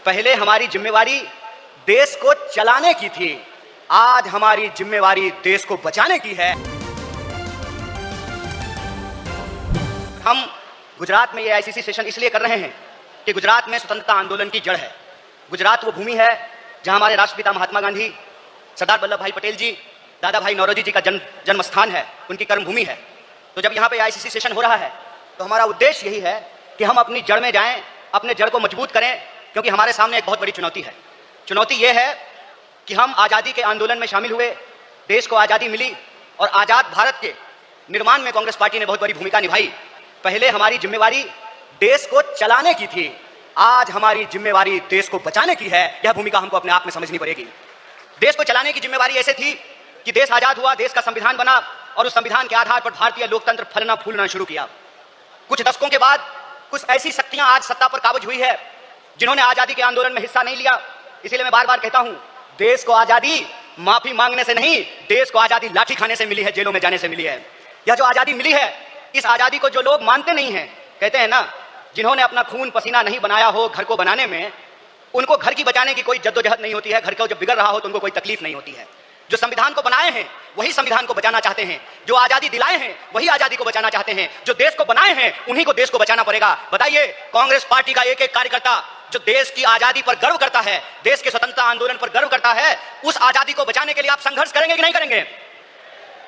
पहले हमारी जिम्मेवारी देश को चलाने की थी, आज हमारी जिम्मेवारी देश को बचाने की है। हम गुजरात में ये आईसीसी सेशन इसलिए कर रहे हैं कि गुजरात में स्वतंत्रता आंदोलन की जड़ है। गुजरात वो भूमि है जहां हमारे राष्ट्रपिता महात्मा गांधी, सरदार वल्लभ भाई पटेल जी, दादा भाई नौरोजी जी का जन्म स्थान है, उनकी कर्मभूमि है। तो जब यहाँ पे आईसीसी सेशन हो रहा है तो हमारा उद्देश्य यही है कि हम अपनी जड़ में जाएं, अपने जड़ को मजबूत करें, क्योंकि हमारे सामने एक बहुत बड़ी चुनौती है। चुनौती यह है कि हम आज़ादी के आंदोलन में शामिल हुए, देश को आज़ादी मिली और आज़ाद भारत के निर्माण में कांग्रेस पार्टी ने बहुत बड़ी भूमिका निभाई। पहले हमारी जिम्मेवारी देश को चलाने की थी, आज हमारी जिम्मेवारी देश को बचाने की है। यह भूमिका हमको अपने आप में समझनी पड़ेगी। देश को चलाने की जिम्मेवारी ऐसे थी कि देश आज़ाद हुआ, देश का संविधान बना और उस संविधान के आधार पर भारतीय लोकतंत्र फलना फूलना शुरू किया। कुछ दशकों के बाद कुछ ऐसी शक्तियां आज सत्ता पर काबज हुई है जिन्होंने आज़ादी के आंदोलन में हिस्सा नहीं लिया। इसीलिए मैं बार बार कहता हूं, देश को आज़ादी माफी मांगने से नहीं, देश को आज़ादी लाठी खाने से मिली है, जेलों में जाने से मिली है। यह जो आज़ादी मिली है, इस आज़ादी को जो लोग मानते नहीं हैं, कहते हैं ना, जिन्होंने अपना खून पसीना नहीं बनाया हो घर को बनाने में, उनको घर की बचाने की कोई जद्दोजहद नहीं होती है। घर को जब बिगड़ रहा हो तो उनको कोई तकलीफ नहीं होती है। जो संविधान को बनाए हैं वही संविधान को बचाना चाहते हैं, जो आजादी दिलाए हैं वही आजादी को बचाना चाहते हैं, जो देश को बनाए हैं उन्हीं को देश को बचाना पड़ेगा। बताइए, कांग्रेस पार्टी का एक एक कार्यकर्ता जो देश की आजादी पर गर्व करता है, देश के स्वतंत्रता आंदोलन पर गर्व करता है, उस आजादी को बचाने के लिए आप संघर्ष करेंगे कि नहीं करेंगे?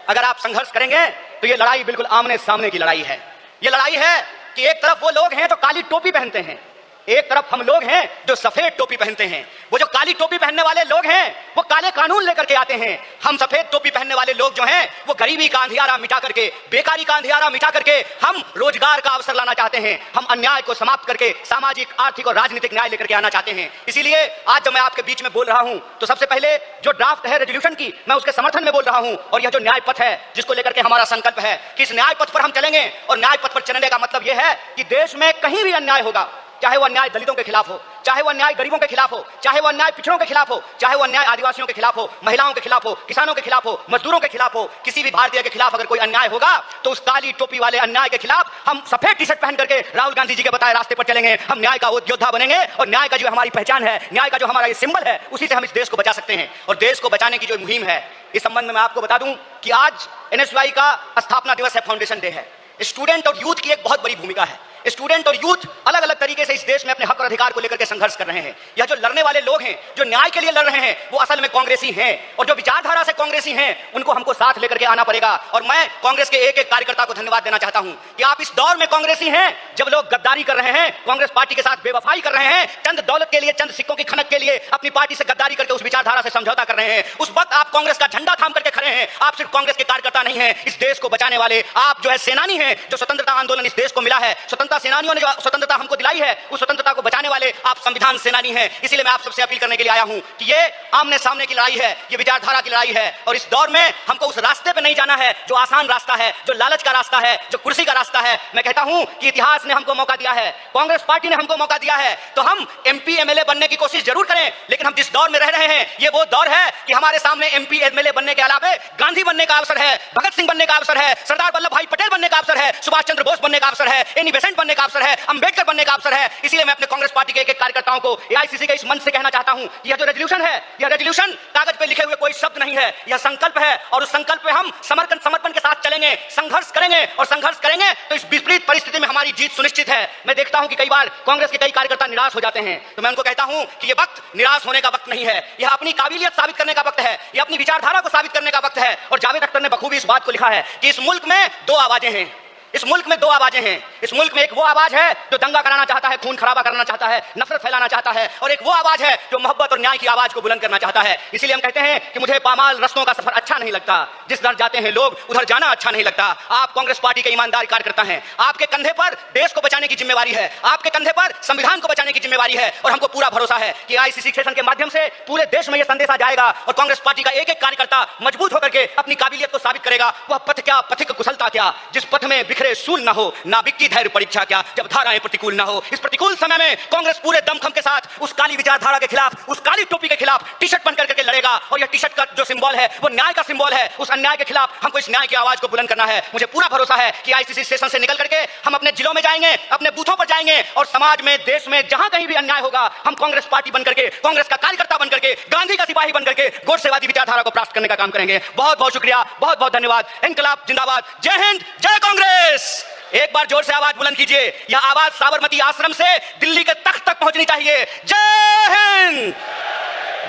अगर आप संघर्ष करेंगे तो ये लड़ाई बिल्कुल आमने सामने की लड़ाई है। ये लड़ाई है कि एक तरफ वो लोग हैं जो काली टोपी पहनते हैं, एक तरफ हम लोग हैं जो सफेद टोपी पहनते हैं। वो जो काली टोपी पहनने वाले लोग हैं वो काले कानून लेकर के आते हैं। हम सफेद टोपी पहनने वाले लोग जो हैं वो गरीबी का अंधियारा मिटा करके, बेकारी का अंधियारा मिटा करके हम रोजगार का अवसर लाना चाहते हैं। हम अन्याय को समाप्त करके सामाजिक, आर्थिक और राजनीतिक न्याय लेकर के आना चाहते हैं। इसीलिए आज जब मैं आपके बीच में बोल रहा हूं तो सबसे पहले जो ड्राफ्ट है रेजोल्यूशन की, मैं उसके समर्थन में बोल रहा हूं। और यह जो न्याय पथ है जिसको लेकर के हमारा संकल्प है कि इस न्याय पथ पर हम चलेंगे, और न्याय पथ पर चलने का मतलब यह है कि देश में कहीं भी अन्याय होगा, चाहे वो अन्याय दलितों के खिलाफ हो, चाहे वो अन्याय गरीबों के खिलाफ हो, चाहे वो अन्याय पिछड़ों के खिलाफ हो, चाहे वो अन्याय आदिवासियों के खिलाफ हो, महिलाओं के खिलाफ हो, किसानों के खिलाफ हो, मजदूरों के खिलाफ हो, किसी भी भारतीय के खिलाफ अगर कोई अन्याय होगा तो उस काली टोपी वाले अन्याय के खिलाफ हम सफेद टी शर्ट पहन करके राहुल गांधी जी के बताए रास्ते पर चलेंगे। हम न्याय का योद्धा बनेंगे और न्याय का जो हमारी पहचान है, न्याय का जो हमारा ये सिंबल है, उसी से हम इस देश को बचा सकते हैं। और देश को बचाने की जो मुहिम है, इस संबंध में मैं आपको बता दूं कि आज एनएसयूआई का स्थापना दिवस है, फाउंडेशन डे है। स्टूडेंट और यूथ की एक बहुत बड़ी भूमिका है। स्टूडेंट और यूथ अलग अलग तरीके से इस देश में अपने हक और अधिकार को लेकर के संघर्ष कर रहे हैं। यह जो लड़ने वाले लोग हैं, जो न्याय के लिए लड़ रहे हैं, वो असल में कांग्रेसी हैं, और जो विचारधारा से कांग्रेसी हैं उनको हमको साथ लेकर के आना पड़ेगा। और मैं कांग्रेस के एक एक कार्यकर्ता को धन्यवाद देना चाहता हूं कि आप इस दौर में कांग्रेसी हैं जब लोग गद्दारी कर रहे हैं, कांग्रेस पार्टी के साथ बेवफाई कर रहे हैं, चंद दौलत के लिए, चंद सिक्कों की खनक के लिए अपनी पार्टी से गद्दारी करके उस विचारधारा से समझौता कर रहे हैं। उस वक्त आप कांग्रेस का झंडा थाम करके खड़े हैं। आप सिर्फ कांग्रेस के कार्यकर्ता नहीं हैं, इस देश को बचाने वाले आप जो है सेनानी हैं। जो स्वतंत्रता आंदोलन इस देश को मिला है, स्वतंत्रता सेनानियों ने जो स्वतंत्रता हमको दिलाई है, उस स्वतंत्रता को बचाने वाले आप संविधान सेनानी हैं। इसीलिए मैं आप सबसे अपील करने के लिए आया हूं कि ये आमने सामने की लड़ाई है, ये विचारधारा की लड़ाई है। और इस दौर में हमको उस रास्ते पे नहीं जाना है जो आसान रास्ता है, जो लालच का रास्ता है, जो कुर्सी का रास्ता है। मैं कहता हूं कि इतिहास ने हमको मौका दिया है, कांग्रेस पार्टी ने हमको मौका दिया है, तो हम एमपी एमएलए बनने की कोशिश जरूर करें। लेकिन हम जिस दौर में रह रहे हैं, ये वो दौर है कि हमारे सामने एमपी एमएलए बनने के अलावा गांधी बनने का अवसर है, भगत सिंह बनने का अवसर है, सरदार वल्लभ भाई पटेल बनने का अवसर है, सुभाष चंद्र बोस बनने का अवसर है, एनी बेसेंट बनने का अवसर है, अंबेडकर बनने का अवसर है। इसलिए मैं अपने कांग्रेस पार्टी के एक एक कार्यकर्ताओं को एआईसीसी के इस मंच से कहना चाहता हूं कि यह जो रेजोल्यूशन है, यह रेजोल्यूशन कागज पे लिखे हुए कोई शब्द नहीं है, यह संकल्प है। और उस संकल्प पे हम समर्पण के साथ चलेंगे, संघर्ष करेंगे, और संघर्ष करेंगे तो इस विपरीत परिस्थिति में हमारी जीत सुनिश्चित है। मैं देखता हूं कि कई बार कांग्रेस के कई कार्यकर्ता निराश हो जाते हैं, तो मैं उनको कहता हूं कि यह वक्त निराश होने का वक्त नहीं है, यह अपनी काबिलियत साबित करने का वक्त है, यह अपनी विचारधारा को साबित करने का वक्त है। और जावेद अख्तर ने बखूबी इस बात को लिखा है कि इस मुल्क में दो आवाजें हैं, इस मुल्क में दो आवाजें हैं। इस मुल्क में एक वो आवाज है जो दंगा कराना चाहता है, खून खराबा करना चाहता है, नफरत फैलाना चाहता है, और एक वो आवाज है जो मोहब्बत और न्याय की आवाज को बुलंद करना चाहता है। इसीलिए हम कहते हैं कि मुझे पामाल रस्तों का सफर अच्छा नहीं लगता, जिस दर जाते हैं लोग उधर जाना अच्छा नहीं लगता। आप कांग्रेस पार्टी के ईमानदार कार्यकर्ता हैं, आपके कंधे पर देश को बचाने की जिम्मेवारी है, आपके कंधे पर संविधान को बचाने की जिम्मेवारी है। और हमको पूरा भरोसा है कि आईसीसी सेशन के माध्यम से पूरे देश में यह संदेश आ जाएगा और कांग्रेस पार्टी का एक एक कार्यकर्ता मजबूत होकर के अपनी काबिलियत को साबित करेगा। वह पथ क्या, पथिक कुशलता क्या, जिस पथ में बिखरे सूल न हो, नाविक की धैर्य परीक्षा क्या, जब धाराएं प्रतिकूल ना हो। इस प्रतिकूल समय में कांग्रेस पूरे दमखम के साथ उस काली विचारधारा के खिलाफ, उस काली टोपी के खिलाफ टी शर्ट पहन करके लड़ेगा। बढ़ेगा। और यह टी शर्ट का जो सिंबल है वो न्याय का सिंबल है। उस अन्याय के खिलाफ हमको इस न्याय की आवाज को बुलंद करना है। मुझे पूरा भरोसा है कि आईसीसी सेशन से निकल करके हम अपने जिलों में जाएंगे, अपने बूथों पर जाएंगे और समाज में, देश में जहां कहीं भी अन्याय होगा, हम कांग्रेस पार्टी बन करके, कांग्रेस का कार्यकर्ता बन करके, गांधी का सिपाही बन करके गोडसेवादी विचारधारा को प्राप्त करने का काम करेंगे। बहुत बहुत शुक्रिया, बहुत बहुत धन्यवाद। इनकलाब जिंदाबाद। जय हिंद, जय कांग्रेस। एक बार जोर से आवाज बुलंद कीजिए। यह आवाज साबरमती आश्रम से दिल्ली के तख्त तक पहुंचनी चाहिए। जय हिंद,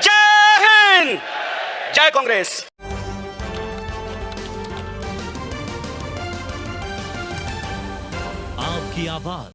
जय हिंद, जय कांग्रेस। आपकी आवाज